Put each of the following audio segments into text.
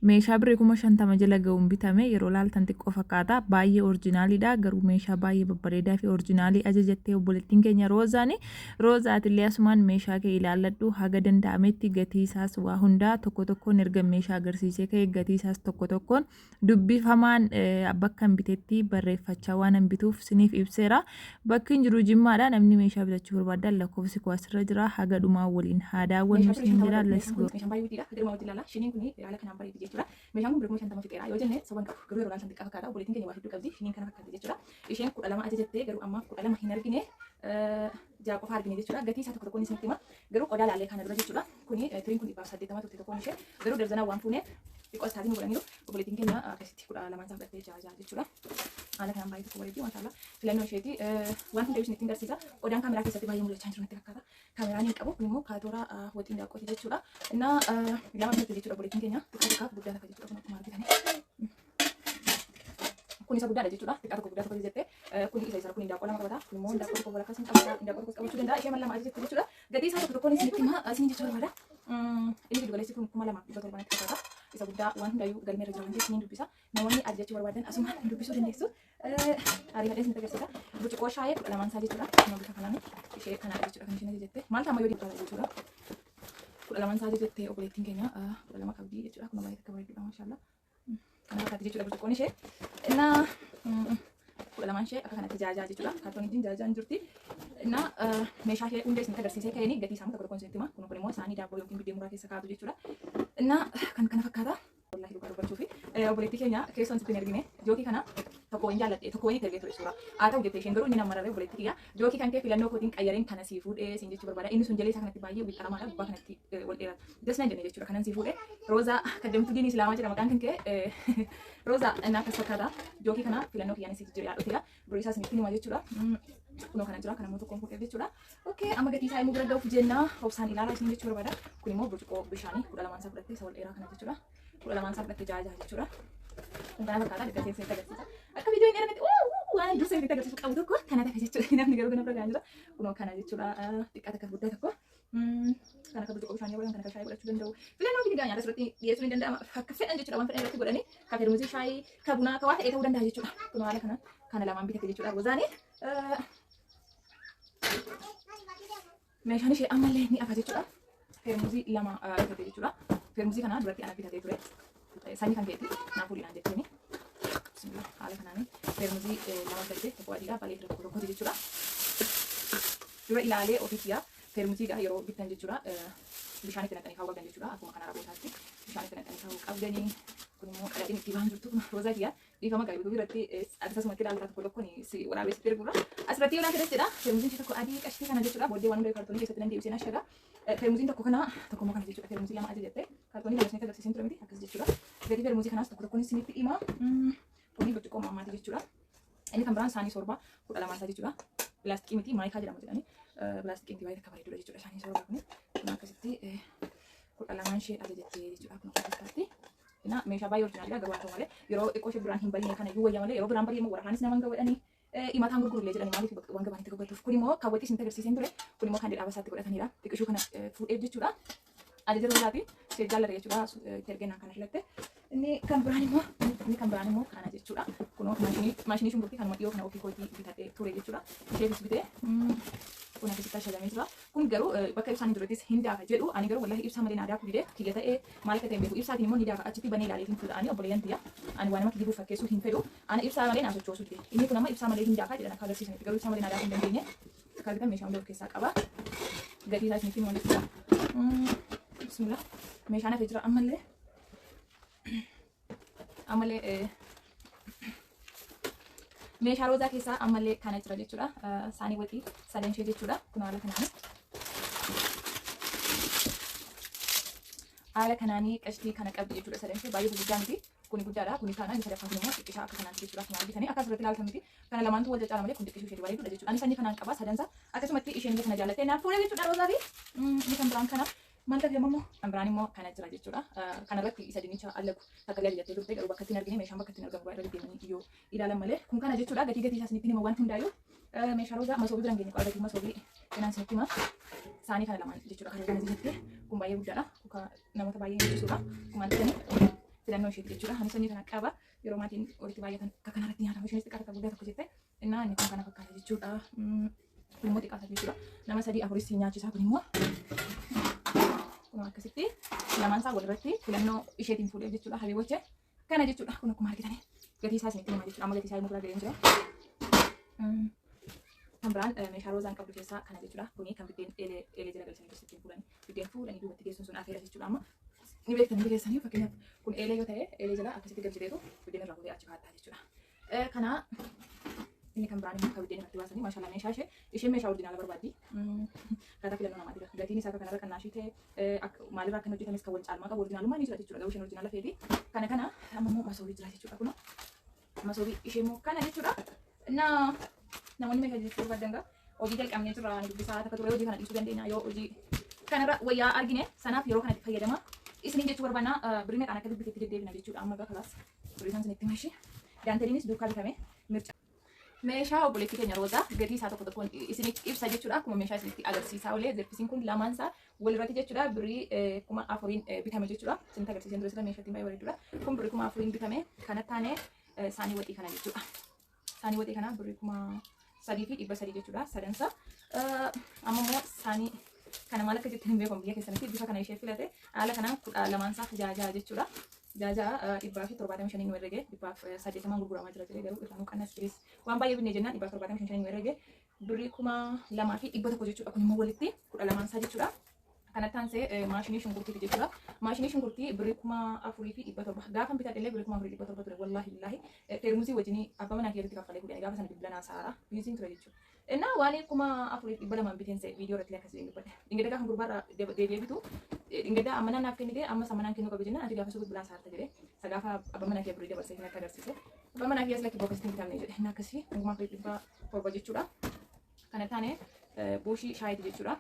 meeshaa birrii 50,000 jala ga'uun bitame yeroo laaltan xiqqoo fakkaata baay'ee orijinaaliidha garuu meeshaa baay'ee babbareedaa fi orijinaalii ajajattee obboleettiin keenya roozaatillee asumaan meeshaa kee ilaalladhu haga danda'ametti gatii isaas waa hundaa tokko tokkoon erga meeshaa agarsiisee ka'e gatii isaas tokko tokkoon dubbifamaan bakka bitetti barreeffachaa waan bituuf siniif ibseera bakki hin jiru jimmaadha namni meeshaa bitachuu barbaadan lakkoofsi koo asirra jira haga dhumaa waliin haa daawwannu siin jira let's go. Shiniin kun haala kanaan bareedu jechuudha. Meeshaan kun birrii 50 fixeera yoo jenne soban qabu garuu yeroo laaltan xiqqaa fakkaata obboleettiin keenya waa hedduu qabdi shiniin kana fakkaata jechuudha. Isheen 12 ajajattee garuu ammaaf 12 hin argine ja'a qofa argine jechuudha. Gatii isaa tokko tokkoon isinitti hima garuu qodaa laallee kana dura jechuudha. Kuni tiriin kun 180 turte tokkoon ishee garuu darzanaa waan fuunee xiqqoo istaatiin godhaniiru obboleettiin keenya akkasitti 12 isaa fudhattee ja'a jechuudha. Haala kanaan baay'ee tokko bareedu maashaallah filannoo isheeti waan hunda isinitti agarsiisa. Qodaan kaameraa keessatti baay'ee mul'achaa jiru natti fakkaata. Kaameraan hin qabu kun immoo kaatoora waxiin daakkooti jechuudha. Innaa lama biratti jechuudha obboleettiin keenya xiqqaa xiqqaa guddaa takka jechuudha kun akkuma argitanii. Kun isa guddaadha jechuudha xiqqaa tokko guddaa tokko jettee kun isa kun daakoo lama qabata kun immoo daakoo tokko walakkaa isin qabata daakoo tokko qabachuu danda'a ishee lama ajajatti jechuudha. Gatii isaa tokko tokkoon isinitti hima isin jechuudha barbaada. Inni giddu galeessi kun 2,700 fakkaata. Isa guddaa waan hundayyuu galmee irra jiru wanti isiniin dubbisa. Namoonni ajajachuu barbaadan asumaan dubbisuu dandeessu. Ari hadee isin agarsiisa. Burcuqqoo shaayee 12 isaa jechuudha. Nama bifa kanaan ishee kanaadha jechuudha kan isheen ajajatte. Maal ta'amma yoo dibbaata jechuudha. 12 isaa ajajatte obboleettiin keenya 12 qabdii jechuudha. Kun baay'ee akka bareedudha maashaallah. Kana fakkaata jechuudha burcuqqoon ishee. Innaa 12 ishee akka kanatti jaajaa jechuudha. Kaartooniitiin jaajaa hin jirti. Innaa meeshaa ishee hunda isinitti agarsiisee ka'anii gatii isaa tokko tokkoon isinitti hima. Kun immoo isaanii daabboo yookiin biddeen muraa keessa kaa'atu jechuudha. Innaa kan kana fakkaata. Wallahi dhugaa dubbachuu fi obboleettii keenya keessoon sitti hin ergine jookii kana tokko hin jaalladhe tokko hin ergee ture suura. Haa ta'u jettee isheen garuu inni nama mararee obboleettii kiyya jookii kan kee filannoo kootiin qayyareen kana sii fuudhee siin jechuu barbaada. Inni sun jalee isaa kanatti baay'ee wixaramaadha gubbaa kanatti wal dheerata. Dasnaan jenne jechuudha kanan sii fuudhee roozaa kaddamtuu diinii islaamaa jedhama maqaan kan kee roozaa innaa akkas fakkaata jookii kana filannoo kiyyaan sii jira yaadhoteera durii isaa isinitti hima jechuudha. Kunoo kana jira kana immoo tokkoon fuudhee jechuudha. Okey amma gatii isaa immoo bira ga'uuf jenna obsaan ilaalaa isin jechuu barbaada. Kun immoo burcuqqoo bishaanii 12 isaa fudhattee isa wal dheeraa kana jechuudha. 12 isaa fudhattee jaajaa jechuudha. Kun kana fakkaata gatii isaa agarsiisa. Akka viidiyoo hin dheerate waan dursa itti agarsiisu qabu tokko kana tafe jechuudha. Namni garuu kana bira ga'aa jira. Kunoo kana jechuudha. Xiqqaa takka guddaa tokko. Kana akka burcuqqoo bishaanii godhan kana akka shaayii godhachuu danda'u. Filannoo fi gaanya asirratti dhiyeessuu ni danda'ama. Akka fedhan jechuudha waan fedhan irratti godhanii ka feermuuzii shaayii ka bunaa ka waa ta'e ta'uu danda'a jechuudha. Kunoo haala kana lamaan bitate jechuudha. Rozaanii meeshaan ishee ammallee ni afa jechuudha. Feermuuzii lama bitate jechuudha. Feermuuzii kana duratti ana bitatee ture. Sanyii kan ta'eeti naafuudhaan jetteeni. Haala kanaan feermuuzii lama bitatee tokko adiidha balee tokko tokkooti jechuudha. Dura ilaalee ofiisiyaa feermuuzii yeroo bittan jechuudha. Bishaan itti naqanii kaawuu qabdan jechuudha. Akkuma kana raabootaatti bishaan itti naqanii kaawuu qabdanii. Kun immoo qadaadhiin itti ba'an jirtu kun roozaa kiyyaa dhiifama qabu bituu irratti akkasumatti ilaalaa tokko tokkoon waraabessitti erguudha. Asirratti yoo ilaaltettidha. Feermuuziin ishee tokko adii qashtii kana jechuudha. Booddee waan hunda kaartoonii keessatti nan deebisee ashagaa. Feermuuziin tokko kana tokko immoo kana jechuudha. Feermuuzii lama ajajattee kaartoonii lama isinitti agarsiisin ture miti akkas jechuudha. Gatii feermuuzii kanaas tokko tokkoon isinitti hima. Kuni burcuqqoo mammaati jechuudha. Inni kan biraan saanii sorba 12 isaa jechuudha. Pilaastikii miti maayikaa jedhamu jedhanii. Pilaastikiin baay'ee akka bareedudha jechuudha. Saanii sorba kuni. Kun akkasitti 12 ishee ajajattee jechuudha. Kun akkasitti. Nah, meeshaa baay'ee oriijinaalidha garuu haa ta'u malee yeroo xiqqoo ishee biraan hin barine kana iyyuu wayya malee yeroo biraan baree immoo waraqaanis nama gawadhanii himataan gurgurullee jedhanii maaliif waan gabaanitti gabbatuuf kun immoo kaawwatii isin agarsiiseen ture kun immoo kan dhadhaaba isaatti godhatanidha xiqqishuu kana fuudhee jechuudha ajaja rozaati ishee jaalladha jechuudha itti ergeenaan kana filatte inni kan biraan immoo kana jechuudha kunoo maashinii shunkurtii kanuma dhiyoo kana ofii kootii bitadhee ture jechuudha isheefis bitee kun akkasitti ashagame jira. Kun garuu bakka ibsaan durattis hin daafa jedhu ani garuu wallahi ibsaa malee naadaa kudidee kiyya ta'ee maal akka ta'e beeku ibsaatiin immoo ni daafa achitti banee ilaalee fudhanii obboleeyyan tiyya ani waan nama kijibuuf fakkeessuu hin fedhu ani ibsaa malee naaf sochoosuu dide inni kun amma ibsaa malee hin daafa jedhan akka agarsiisanitti garuu ibsaa malee naadaa hin dandeenye akka argitan meeshaa hunda of keessaa qaba gatii isaa isinitti himu jechuudha. Bismillah meeshaan hafee jira ammallee meeshaa roozaa keessaa ammallee kana jira jechuudha. Saanii waxii sadan ishee jechuudha. Kun haala kanaanii qashtii kana qabdi jechuudha. Sadan ishee baay'ee gurguddaa miti. Kun guddaadha. Kun kana inni sadaffaa kun immoo xiqqishaa akka kanaatti jechuudha. Kun argitanii akka asirratti ilaaltan miti. Kana lamaantu wal caala malee kun xiqqishuu ishee bareedudha jechuudha. Ani sanyii kanaan qaba sadansa akkasumatti isheen illee kana jaallattee naaf fuudhee jechuudha roozaa fi inni kan biraan kana maal ta'e immoo kan biraan immoo kana jira jechuudha. Kana irratti isa dinicha allagu takka illee ajajattee turte garuu bakka ittiin argine meeshaan bakka ittiin argamu baay'ee deemanii iyyuu ilaalan malee kun kana jechuudha. Gatii isaa isinitti hima waan hundaayyuu meeshaa roozaa masoobii biraan geenye qola gatii masoobii inaan isinitti hima saanii kana lamaan jechuudha. Kan argamu jettee kun baay'ee guddaadha. Namoota baay'ee hin jisuudha. Kumaan ta'anii filannoo isheeti jechuudha. Ani sanyii kana qaba yeroo maatiin walitti baay'atan akka kanarratti nyaatamu isheenis xiqqaata guddaa tokko jette innaa inni kun kana fakkaata jechuudha. Kun immoo xiqqaata jechuudha. Nama 3-4 nyaachisaa kun immoo kun akkasitti lamaan isaa walirratti filannoo isheetiin fuudhee jechuudha. Habiboche kana jechuudha. Kun akkuma argitanii gatii isaa isinitti himaa jechuudha. Amma gatii isaa immoo biraa ga'ee jira. Kan biraan meeshaa roozaan qabdu keessaa kana jechuudha. Kuni kan biddeen eelee jala galchanii keessatti fuudhanii biddeen fuudhanii duubatti geessuun sun afeera jechuudha. Amma ni beektanii keessanii fakkeenyaaf kun eelee yoo ta'e eelee jala akkasitti galchiteetu biddeen irraa fuudhee achi kaa'atta jechuudha. Kana inni kan biraan immoo kan biddeen irratti baasanii maashaallah meeshaa ishee meeshaa ordinaala barbaaddi. Kaataa filannoo namaati. Gatiin isaa kanarra kan naashii ta'e maalirraa kan hojjetames kan wal caalmaa qabu ordinaalummaa ni jira jechuudha. Garuu isheen ordinaala feeti. Kana amma immoo masoobii jira jechuudha. Kun masoobii ishee immoo kana jechuudha. Namoonni meeshaa jechuu barbaadan hojii jalqabnee turre dubbisaa akka ture hojii kana dhiisuu dandeenya yoo hojii kanarra wayyaa argine sanaaf yeroo kanatti fayyadama. Isiniin jechuu barbaanna birii meeqaan akka dubbiteetti deddeebina jechuudha. Amma egaa kalaas birii isaan isinitti mashi. Daanteliinis duukaa bitame mirca. Meeshaa obboleettii keenya roozaa gatii isaa tokko tokkoon isinitti ibsa jechuudha. Akkuma meeshaa isinitti agarsiisaa olee zerfisiin kun lamaan isaa walirratti jechuudha. Birii 4,000 bitame jechuudha. Isinitti agarsiiseen ture sila meeshaatti baay'ee bareedudha. Kun birii 4,000 bitame kana taane saanii waxii kana jechuudha. Saanii waxii kana birii 3,300 jechuudha. Sadansa amma immoo saanii kana maal akka jettan hin beekamu biyya keessanitti bifa kana ishee filate haala kanaan 12 jaajaa jechuudha. Jaajaa 175 nu herrege 180 gurguramaa jira jedhee garuu irraa nuqannas biris waan baay'ee binnee jennaan 175 nu herrege birrii 2,100 jechuudha. Kun immoo walitti 12 jechuudha. Kanatti aansee maashinii shunkurtiiti jechuudha. Maashinii shunkurtii birrii 4,700 gaafa bitadhee birrii 4,700 ture wallaahi billaahi feermusii wajjin abbaa manaa keessatti kaffalee fuudhanii gaafa sana bilbilanaa saara biiziin ture jechuudha. Innaa waan 4,200 biteense viidiyoo irratti akkasii dubbadhe. Dingedda gaafa gurbaarraa deebi'ee bitu dingedda amma naaf kennite amma samanaan kennu qabu jennaan ati gaafa suuqii bilbilaan saarta jedhee isa gaafa abbaa manaa kee birrii dabarsee kan akka agarsiise abbaa manaa kee lakki bookasitti hin bitamne jedhe innaa akkasii 4,700 jechuudha. Kana taane buushii shaayiiti jechuudha.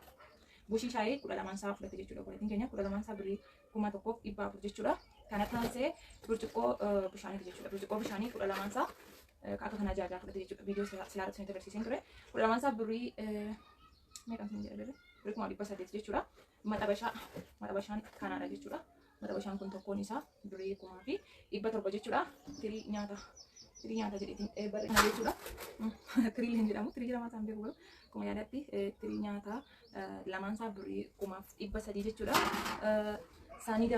Buushii shaayii 12 saa fudhate jechuudha. Obboleettiin keenya 12 saa birrii 1,400 jechuudha. Kana taansee burcuqqoo bishaaniiti jechuudha. Burcuqqoo bishaanii 12 saa akka kana jaajaa fudhate jechuudha. Viidiyoo silaarratti isinitti agarsiiseen ture. 12 saa birrii meeqan isin jedha birrii 800 jechuudha. Maxabashaan kanaadha jechuudha. Maxabashaan kun tokkoon isaa birrii 1,700 jechuudha. Tirii nyaata jedheetiin barreeffama jechuudha. Tirii hin jedhamu. Tirii jedhamaa isaan beeku garuu akkuma yaadatti tirii nyaata lamaan isaa birrii 1,300 jechuudha. Saanii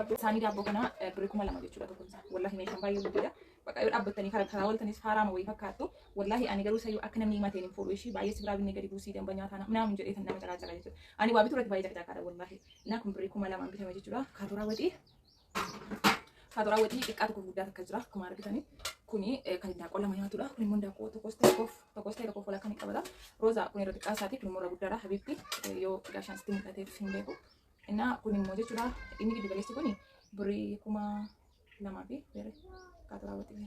daabboo kana birrii 2,000 jechuudha tokkoon isaa. Wallaahi meeshaan baay'ee guddaadha. Bakka yoo dhaabbattanii karaa waltanis haaraama wayii fakkaattu. Wallaahi ani garuu sayyoo akka namni himateen hin fuudhu ishii baay'ee sibiraa binnee gadi buusii damba nyaataa naam jedhee kan nama caqacaqa jechuudha. Ani waa bitu irratti baay'ee caqacaqaadha wallaahi. Innaa kun birrii 2,000 bitame jechuudha. Kaatoraa waxii xiqqaa tokko guddaa takka jira akkuma argitanii. Kuni kan daaqoo lama nyaatudha. Kun immoo daaqoo tokkos ta'e tokkoof walakkaa ni qabata. Roozaa kun irra xiqqaa isaati. Kun immoo irra guddaadha. Habiibti yoo gaashaan sitti mul'ateef hin beeku. Innaa kun immoo jechuudha. Inni giddu galeessi kuni birrii 2,000 fi kaatoraa waxii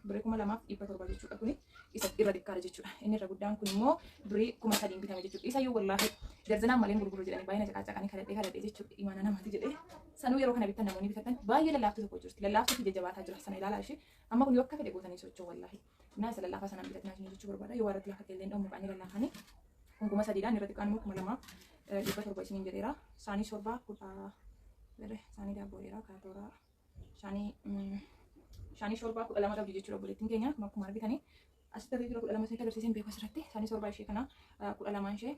birrii 2,700 jechuudha. Kuni isa irra xiqqaadha jechuudha. Inni irra guddaan kun immoo birrii 3,000 bitame jechuudha. Isa yoo wallaahi darzanaan malee gurguru jedhanii baay'ina caqacaqanii kadhadhee jechuudha. Imaana namaati jedhee sanuu yeroo kana bitan namoonni bitatan baay'ee lallaaftuu tokko jirti. Lallaaftuu fi jajjabaataa jira. Sana ilaalaa ishee amma kun yoo akka fedhe gootanii socho'u wallaahi. Innaa isa lallaafaa sanaan bitatinaa isin jechuu barbaada. Yoo warratti lafa illee dhawu muqaanii lallaafanii kun 3,000 irra xiqqaan immoo 2,700 isiniin jedheera. Saanii sorbaa saanii daabboodheera kaatooraa shaanii sorbaa 12 qabdi jechuudha. Obboleettiin keenya akkuma argitanii asitti irra 12 isinitti agarsiiseen beeku asirratti saanii sorbaa ishee kana 12 ishee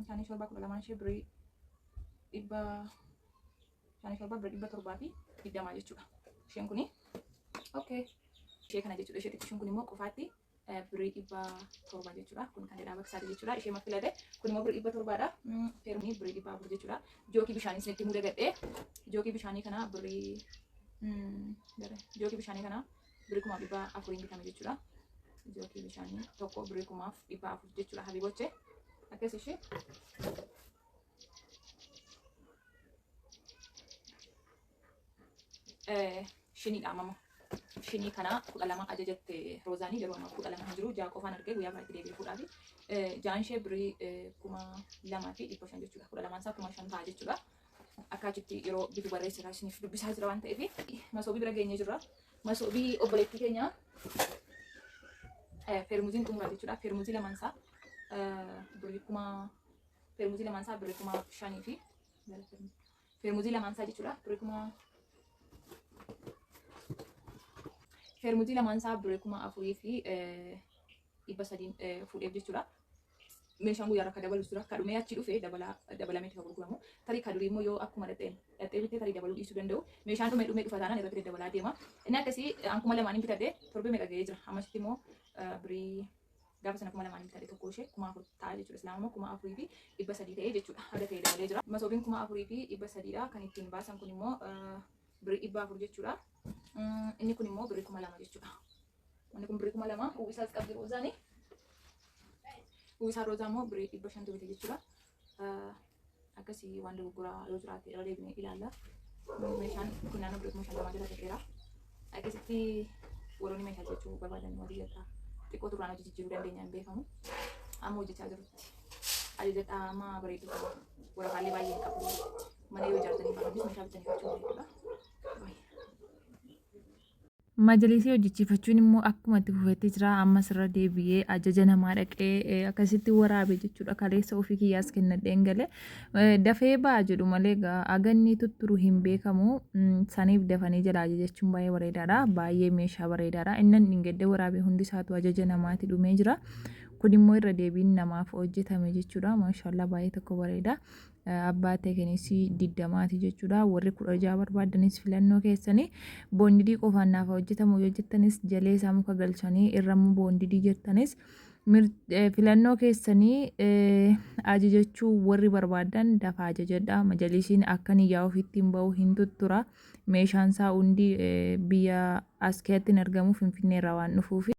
saanii sorbaa 12 ishee birrii 720 jechuudha. Isheen kuni okay. Ishee kana jechuudha. Ishee xiqqishuun kun immoo qofaatti birrii 700 jechuudha. Kun kan jedhaa baksaati jechuudha. Ishee maffilate kun immoo birrii 700dha. Feermii birrii 400 jechuudha. Jookii bishaanii isinitti mudee gadhee jookii bishaanii kana birrii 4,400 bitame jechuudha. Jookii bishaanii tokko birrii 4,400 jechuudha. Habiboche akkas ishee shiniidha ammoo. Shinii kana 12 ajajatte Roozaanii yeroo amma 12 jiru jaa qofaan argee guyyaa baay'ee deebi'ee fuudhaafi jaan ishee birrii 2,500 jechuudha. 12 isaa 5,000 ta'a jechuudha. Akkaachitti yeroo bitu barreessiraa isiniif dubbisaa jira waan ta'eef masoobii bira geenyee jirra. Masoobii obboleettii keenya feermuziin xumuraa jechuudha. Feermuzii lamaan isaa birrii 5,000 fi feermuzii lamaan isaa jechuudha. Birrii 5,000 feermuzii lamaan isaa birrii 4,000 fi 300 fuudheef jechuudha. Meeshaan guyyaa akka dabalus dura akka dhumee achi dhufee dabalamee itti gurguramu. Tarii ka durii immoo yoo akkuma dhattee bittee tarii dabaluu dhiisuu danda'u. Meeshaan dhumee dhufa taanaan irratti dabalaa deema. Inni akkasii kuma lamaan bitadhee torbee meeqa ga'ee jira. Ammasitti immoo birrii gaafa sana 2,000 bitadhee tokko ishee 4,000 ta'a jechuudha. Islaama immoo 4,000 fi 300 ta'ee jechuudha. Haga ta'ee dabalee jira. Masoobiin 4,000 fi 300 dha. Kan ittiin baasan kun immoo birrii 400 jechuudha. Inni kun immoo birrii 2,000 jechuudha. Inni kun birrii 2,000 uwwisaas qabdi rozaanii. Uwwisaa rozaa immoo birrii 500 bite jechuudha. Akkasii waan dogoggoraa yoo jiraate irra deebinee ilaalla. Meeshaan kun naannoo birrii 500 jala ta'eera. Akkasitti warroonni meeshaa jechuu barbaadan walii jalaa xiqqoo turaan hojii jijjiiruu dandeenya hin beekamu. Amma hojjechaa jirutti ajajadhaa amma bareedu qaba. Waraqaalee baay'ee hin qabu. Mana yoo ijaartanii barbaadnis meeshaa bitanii fachuu bareedudha. Majalisii hojjechiifachuun immoo akkuma itti fufetti jira. Ammas irra deebi'ee ajaja namaa dhaqee akkasitti waraabe jechuudha. Kaleessa ofii kiyyaas kennadheen galee dafee ba'a jedhu malee aganni tutturu hin beekamu. Saniif dafanii jala ajajachuun baay'ee bareedaadha. Baay'ee meeshaa bareedaadha. Inni dhingedde waraabee hundi isaatu ajaja namaatti dhumee jira. Kun immoo irra deebiin namaaf hojjetame jechuudha. Maashaallah baay'ee tokko bareeda. Abbaa teeknisii 20 jechuudha. Warri 16 barbaadanis filannoo keessanii boondidii qofaan naaf hojjetamu yoo jettanis jalee isaa muka galchanii irrammoo boondidii jettanis filannoo keessanii ajajachuu warri barbaadan dafaa ajajadha. Majalisiin akka niyyaa ofiittiin bahu hin tuttura. Meeshaan isaa hundi biyya as keessatti hin argamu Finfinnee irraa waan dhufuuf